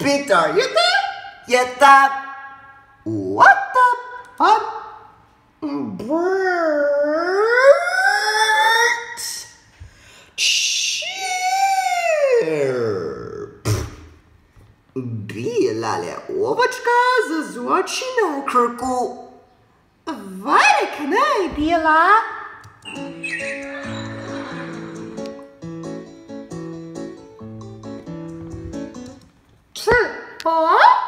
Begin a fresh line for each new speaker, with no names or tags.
Peter, you there? You there? What the? Bird? Chirp. Білая овочка зазвучена круку. Варикне біла. Chirp.